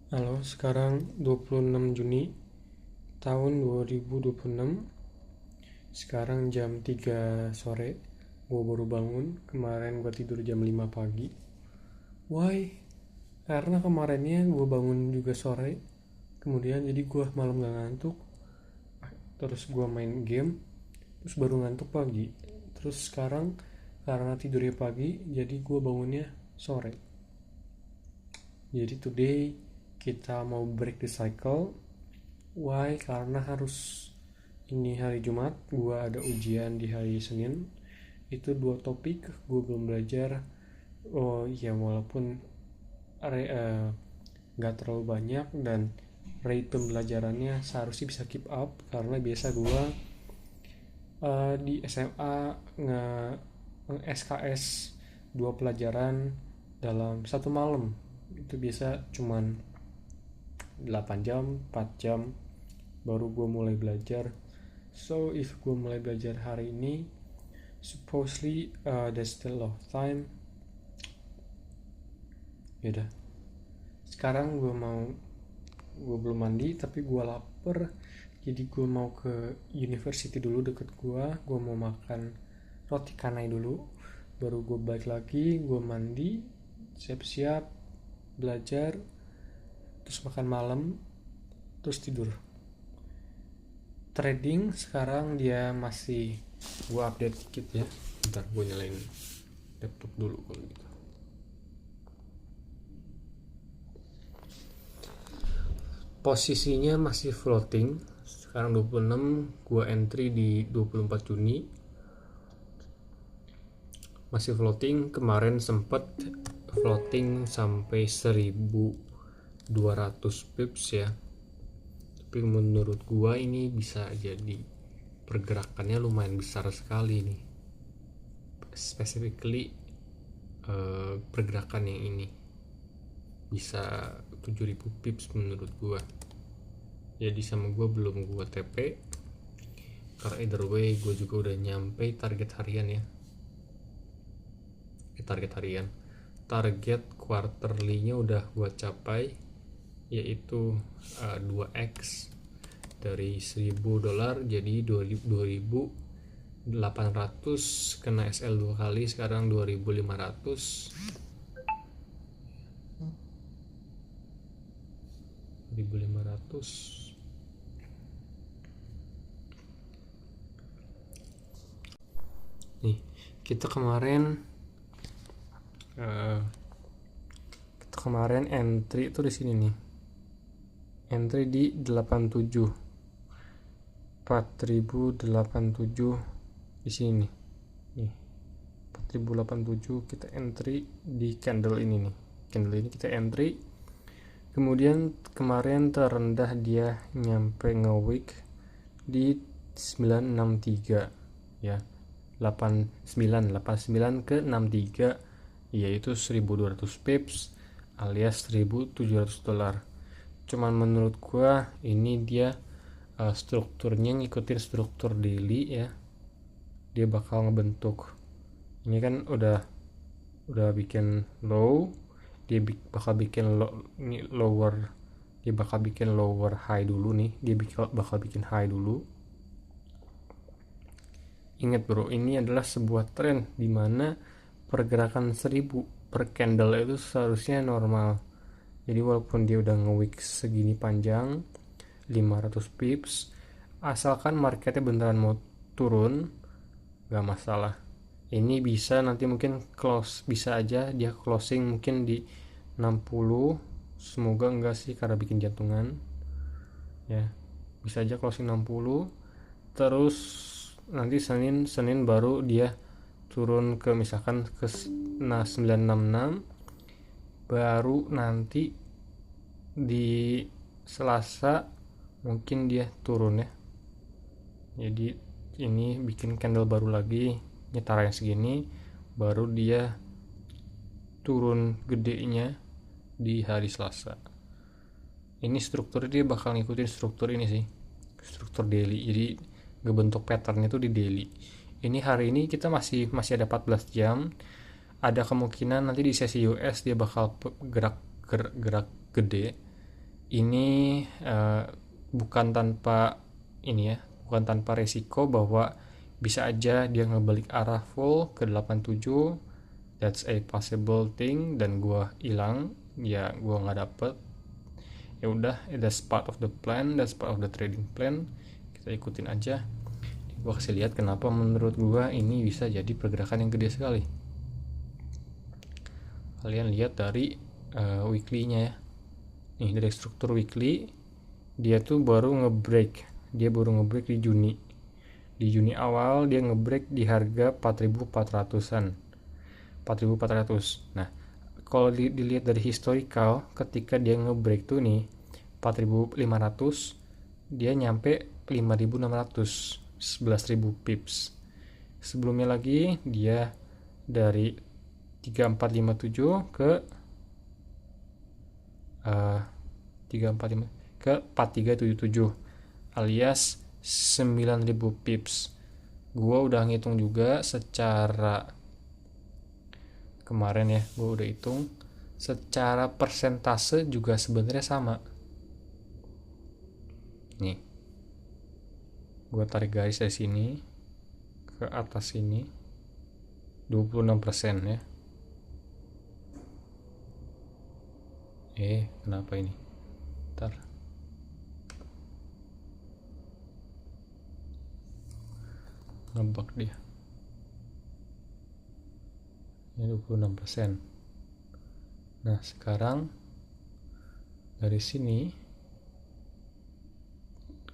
Halo, sekarang 26 Juni tahun 2026. Sekarang jam 3 sore. Gue baru bangun. Kemarin gue tidur jam 5 pagi. Why? Karena kemarinnya gue bangun juga sore. Kemudian jadi gue malam gak ngantuk. Terus gue main game. Terus baru ngantuk pagi. Terus sekarang karena tidurnya pagi, jadi gue bangunnya sore. Jadi today kita mau break the cycle. Why? Karena harus ini hari Jumat, gue ada ujian di hari Senin. Itu dua topik gue belum belajar. Oh iya, walaupun nggak terlalu banyak dan rate pembelajarannya seharusnya bisa keep up karena biasa gue di SMA nge SKS dua pelajaran dalam satu malam. Itu biasa cuman 8 jam, 4 jam baru gue mulai belajar. So if gue mulai belajar hari ini, supposedly there's still a lot of time. Yaudah, sekarang gue belum mandi tapi gue lapar. Jadi gue mau ke university dulu deket gue mau makan roti canai dulu. Baru gue balik lagi, gue mandi, siap-siap, belajar, terus makan malam, terus tidur. Trading sekarang dia masih, gue update dikit ya. Bentar gue nyalain laptop dulu kalau gitu. Posisinya masih floating. Sekarang 26, gue entry di 24 Juni. Masih floating. Kemarin sempet floating sampai 1200 pips ya. Tapi menurut gue ini bisa jadi pergerakannya lumayan besar sekali nih. Specifically pergerakan yang ini bisa 7000 pips menurut gue. Jadi sama gue belum gue TP karena either way gue juga udah nyampe target harian ya. Target quarterly-nya udah gue capai, yaitu 2x dari $1000 jadi 2800, kena SL 2 kali, sekarang 2500. Nih, kita kemarin entry itu di sini nih. Entry di 4087 di sini nih. 4087 kita entry di candle ini nih. Candle ini kita entry. Kemudian kemarin terendah dia nyampe nge-wick di 963 ya. 89 ke 63 yaitu 1200 pips alias $1700. Cuman menurut gua ini dia strukturnya ngikutin struktur daily ya. Dia bakal ngebentuk, ini kan udah bikin low, dia bakal bikin lower, dia bakal bikin lower high dulu nih, dia bakal bikin high dulu. Ingat bro, ini adalah sebuah tren dimana pergerakan 1000 per candle itu seharusnya normal. Jadi walaupun dia udah nge-wick segini panjang 500 pips, asalkan marketnya beneran mau turun gak masalah. Ini bisa nanti mungkin close, bisa aja dia closing mungkin di 60. Semoga enggak sih karena bikin jantungan ya. Bisa aja closing 60, terus nanti Senin baru dia turun ke misalkan ke 966, baru nanti di Selasa mungkin dia turun ya. Jadi ini bikin candle baru lagi nyetara yang segini, baru dia turun gedenya di hari Selasa. Ini struktur dia bakal ngikutin struktur ini sih, struktur daily. Jadi ngebentuk patternnya tuh di daily. Ini hari ini kita masih ada 14 jam. Ada kemungkinan nanti di sesi US dia bakal gerak gede. ini bukan tanpa bukan tanpa resiko bahwa bisa aja dia ngebalik arah full ke 87. That's a possible thing, dan gua hilang, ya gua nggak dapet. Ya udah, that's part of the plan, that's part of the trading plan, kita ikutin aja. Gua kasih lihat kenapa menurut gua ini bisa jadi pergerakan yang gede sekali. Kalian lihat dari weekly-nya ya. Nih, dari struktur weekly, dia tuh baru ngebreak di Juni. Di Juni awal dia ngebreak di harga 4.400-an. 4.400. Nah, kalau dilihat dari historical, ketika dia ngebreak tuh nih 4.500, dia nyampe 5.600, 11.000 pips. Sebelumnya lagi dia dari 3457 ke 4377 alias 9.000 pips. Gua udah ngitung juga secara kemarin ya, gua udah hitung secara persentase juga sebenarnya sama. Nih, gua tarik garis dari sini ke atas sini 26% ya. Kenapa ini? Ntar. Ngebug dia. Ini 26%. Nah, sekarang dari sini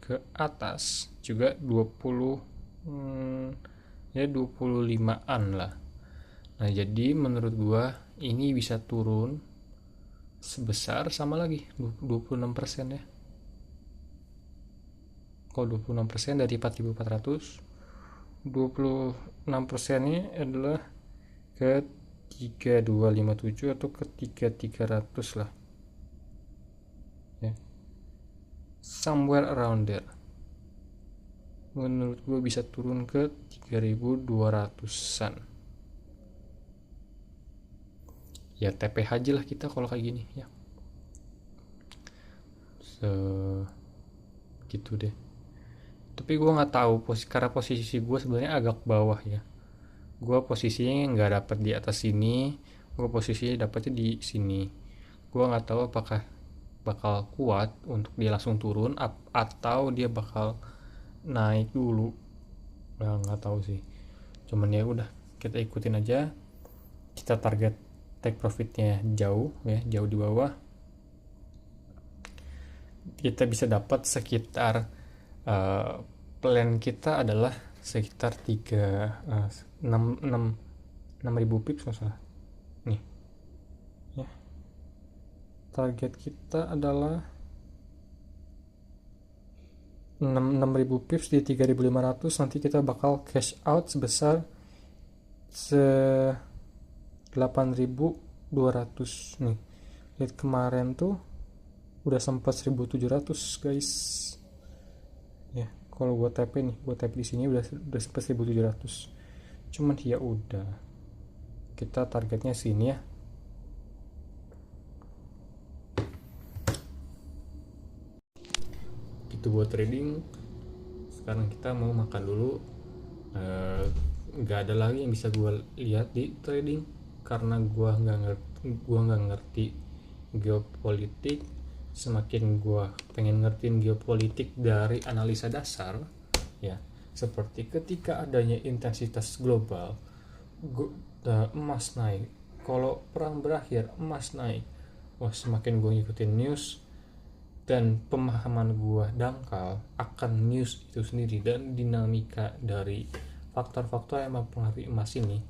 ke atas juga 25-an lah. Nah, jadi menurut gua ini bisa turun sebesar sama lagi 26% ya. Kalau 26% dari 4.400, 26% ini adalah ke 3257 atau ke 3300 lah ya, somewhere around there. Menurut gue bisa turun ke 3200-an ya. TPH aja lah kita kalau kayak gini ya, gitu deh. Tapi gue nggak tahu karena posisi gue sebenarnya agak bawah ya. Gue posisinya nggak dapet di atas sini, gue posisinya dapetnya di sini. Gue nggak tahu apakah bakal kuat untuk dia langsung turun atau dia bakal naik dulu. Nah, nggak tahu sih. Cuman ya udah, kita ikutin aja. Kita target take profitnya jauh ya, jauh di bawah. Kita bisa dapat sekitar plan kita adalah sekitar 6.000 pips masalah nih ya. Target kita adalah 6.000 pips di 3.500. Nanti kita bakal cash out sebesar 8.200 nih. Lihat kemarin tuh udah sempat 1.700 guys ya. Kalau gue tap di sini udah sempat 1.700. Cuman ya udah, kita targetnya sini ya. Itu buat trading. Sekarang kita mau makan dulu. Nggak ada lagi yang bisa gue lihat di trading karena gue nggak ngerti geopolitik. Semakin gue pengen ngertiin geopolitik dari analisa dasar ya, seperti ketika adanya intensitas global, emas naik. Kalau perang berakhir, emas naik. Wah, semakin gue ngikutin news dan pemahaman gue dangkal akan news itu sendiri dan dinamika dari faktor-faktor yang mempengaruhi emas ini,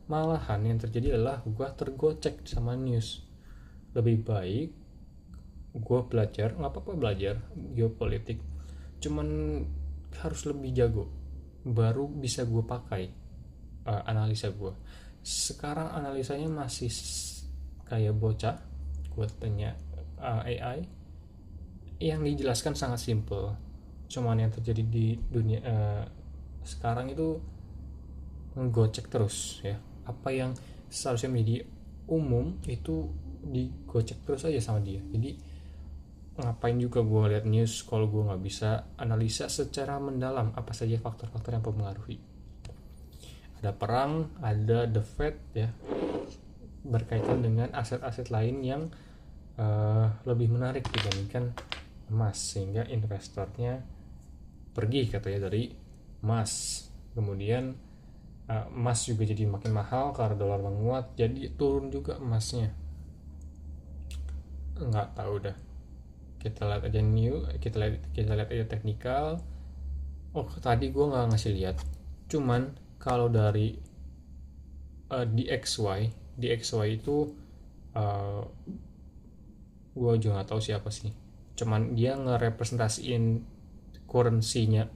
malahan yang terjadi adalah gue tergocek sama news. Lebih baik gue belajar, nggak apa-apa belajar geopolitik, cuman harus lebih jago baru bisa gue pakai analisa gue. Sekarang analisanya masih kayak bocah. Gue tanya AI yang dijelaskan sangat simple, cuman yang terjadi di dunia sekarang itu menggocek terus ya. Apa yang seharusnya menjadi umum itu digocek terus aja sama dia. Jadi ngapain juga gue lihat news kalau gue nggak bisa analisa secara mendalam apa saja faktor-faktor yang mempengaruhi. Ada perang, ada the Fed ya, berkaitan dengan aset-aset lain yang lebih menarik dibandingkan emas, sehingga investornya pergi katanya dari emas. Kemudian emas juga jadi makin mahal karena dolar menguat, jadi turun juga emasnya. Nggak tahu dah, kita lihat aja kita lihat aja teknikal. Oh, tadi gue nggak ngasih lihat, cuman kalau dari DXY itu uh, gue juga nggak tahu siapa sih, cuman dia ngerepresentasiin currency-nya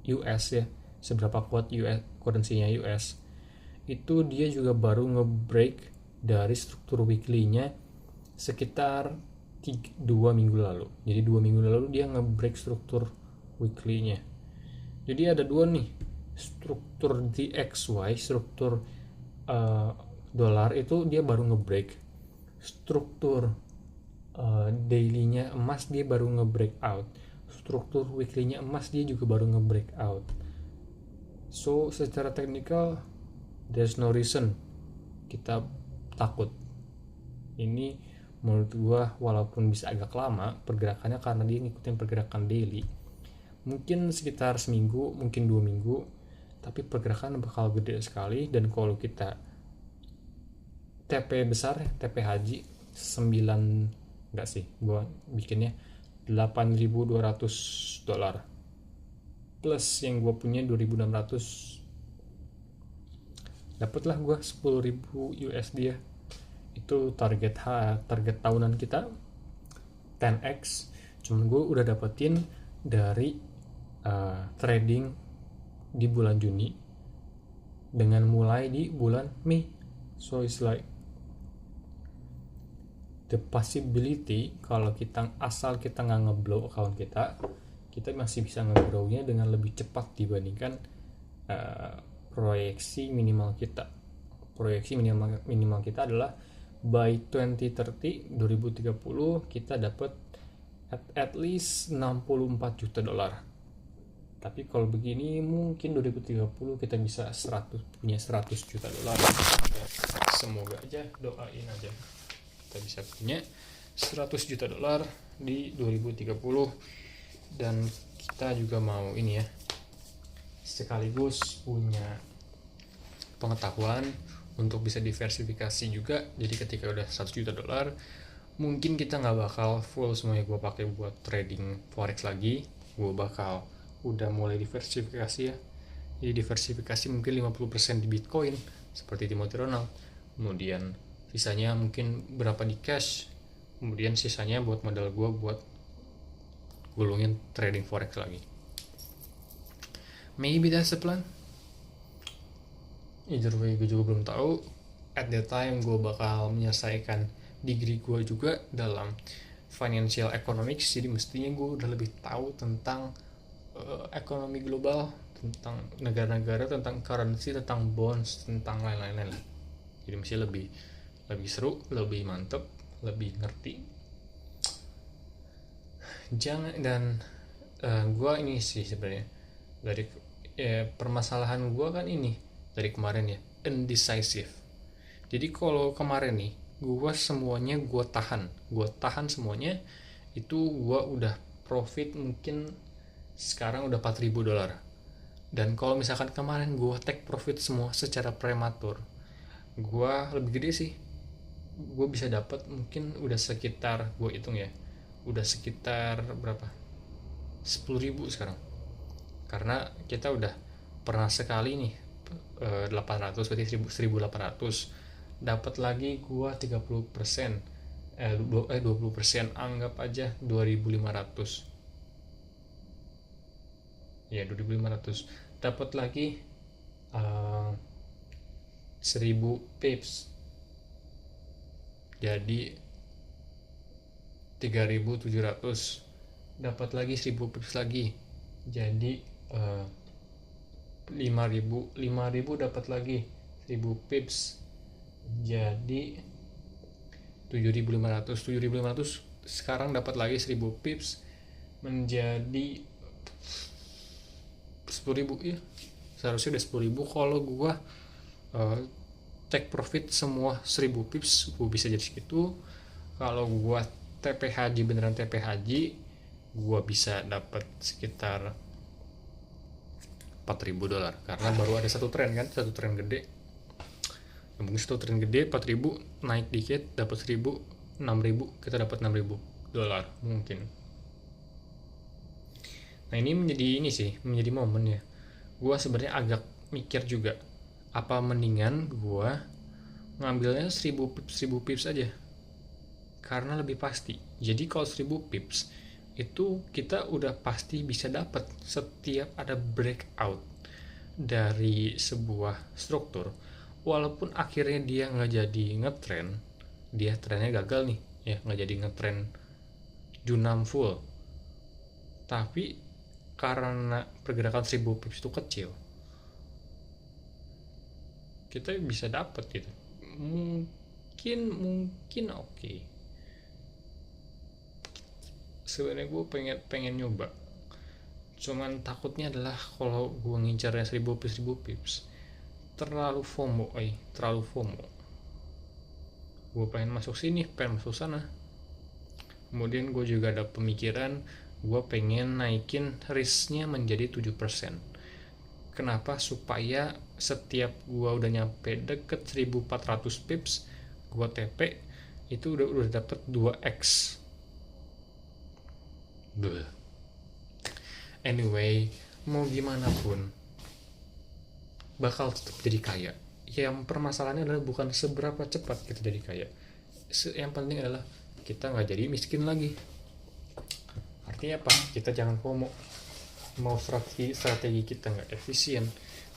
US ya, seberapa kuat US currency-nya US. Itu dia juga baru nge-break dari struktur weekly-nya sekitar 2 minggu lalu. Jadi 2 minggu lalu dia nge-break struktur weekly-nya. Jadi ada dua nih, struktur DXY, struktur dolar itu dia baru nge-break. Struktur daily-nya emas dia baru nge-break out. Struktur weekly-nya emas dia juga baru nge-break out. So secara teknikal there's no reason kita takut. Ini menurut gua walaupun bisa agak lama pergerakannya karena dia ngikutin pergerakan daily, mungkin sekitar seminggu, mungkin 2 minggu, tapi pergerakan bakal gede sekali. Dan kalau kita TP besar, TP haji 9, enggak sih, gua bikinnya $8.200 plus yang gue punya 2.600, dapatlah gue 10.000 USD ya. Itu target tahunan kita 10x. Cuman gue udah dapetin dari trading di bulan Juni dengan mulai di bulan Mei. So it's like the possibility kalau kita asal kita nggak ngeblow account kita masih bisa nge-grow-nya dengan lebih cepat dibandingkan proyeksi minimal kita. Proyeksi minimal kita adalah by 2030 kita dapat at least 64 juta dolar. Tapi kalau begini mungkin 2030 kita bisa punya 100 juta dolar. Semoga aja, doain aja kita bisa punya 100 juta dolar di 2030. Dan kita juga mau ini ya, sekaligus punya pengetahuan untuk bisa diversifikasi juga. Jadi ketika udah 100 juta dolar, mungkin kita nggak bakal full semuanya gue pakai buat trading forex lagi. Gue bakal udah mulai diversifikasi ya. Jadi diversifikasi mungkin 50% di Bitcoin seperti Timothy Ronald, kemudian sisanya mungkin berapa di cash, kemudian sisanya buat modal gue buat gulungin trading forex lagi. Maybe that's the plan. Either way gue juga belum tahu. At that time gue bakal menyelesaikan degree gue juga dalam financial economics, jadi mestinya gue udah lebih tahu tentang ekonomi global, tentang negara-negara, tentang currency, tentang bonds, tentang lain-lain. Jadi mesti lebih seru, lebih mantep, lebih ngerti. Jangan, dan gue ini sih sebenarnya dari permasalahan gue kan ini dari kemarin ya, indecisive. Jadi kalau kemarin nih gue semuanya gue tahan semuanya, itu gue udah profit mungkin sekarang udah 4.000 dolar. Dan kalau misalkan kemarin gue take profit semua secara prematur, gue lebih gede sih, gue bisa dapat mungkin udah sekitar, gue hitung ya, udah sekitar berapa, 10.000 sekarang. Karena kita udah pernah sekali nih 800, berarti 1.800, dapat lagi gua 30%, 20%, anggap aja 2.500 ya, 2.500, dapat lagi 1.000 pips, jadi 3.700, dapat lagi 1.000 pips lagi, jadi 5.000 dapat lagi 1.000 pips, jadi 7.500 sekarang dapat lagi 1000 pips menjadi 10.000 ya, seharusnya udah 10.000. Kalau gue take profit semua 1000 pips gue bisa jadi segitu. Kalau gue TP haji beneran TP haji, gue bisa dapat sekitar 4.000 dolar karena baru ada satu tren kan, satu tren gede. Ya, mungkin satu tren gede 4.000 naik dikit dapat 1.000, 6.000 kita dapat 6.000 dolar mungkin. Nah ini menjadi momen ya. Gue sebenarnya agak mikir juga, apa mendingan gue ngambilnya 1000 pips aja karena lebih pasti. Jadi kalau 1000 pips itu kita udah pasti bisa dapat setiap ada breakout dari sebuah struktur, walaupun akhirnya dia nggak jadi ngetrend, dia trennya gagal nih ya, nggak jadi ngetrend junam full, tapi karena pergerakan 1000 pips itu kecil kita bisa dapat gitu. Mungkin oke. Sebenarnya gue pengen nyoba, cuman takutnya adalah kalau gue ngincarnya 1000 pips terlalu FOMO. Gue pengen masuk sini, pengen masuk sana. Kemudian gue juga ada pemikiran gue pengen naikin risknya menjadi 7%. Kenapa? Supaya setiap gue udah nyampe deket 1400 pips gue TP itu udah dapet 2x. Anyway, mau gimana pun bakal tetap jadi kaya. Yang permasalahannya adalah bukan seberapa cepat kita jadi kaya, yang penting adalah kita nggak jadi miskin lagi. Artinya apa? Kita jangan FOMO. Mau strategi kita nggak efisien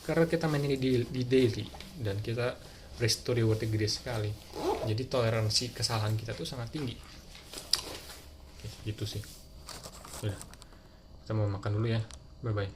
karena kita main ini di daily dan kita risk to reward gede sekali, jadi toleransi kesalahan kita tuh sangat tinggi. Oke, gitu sih. Udah, kita mau makan dulu ya, bye bye.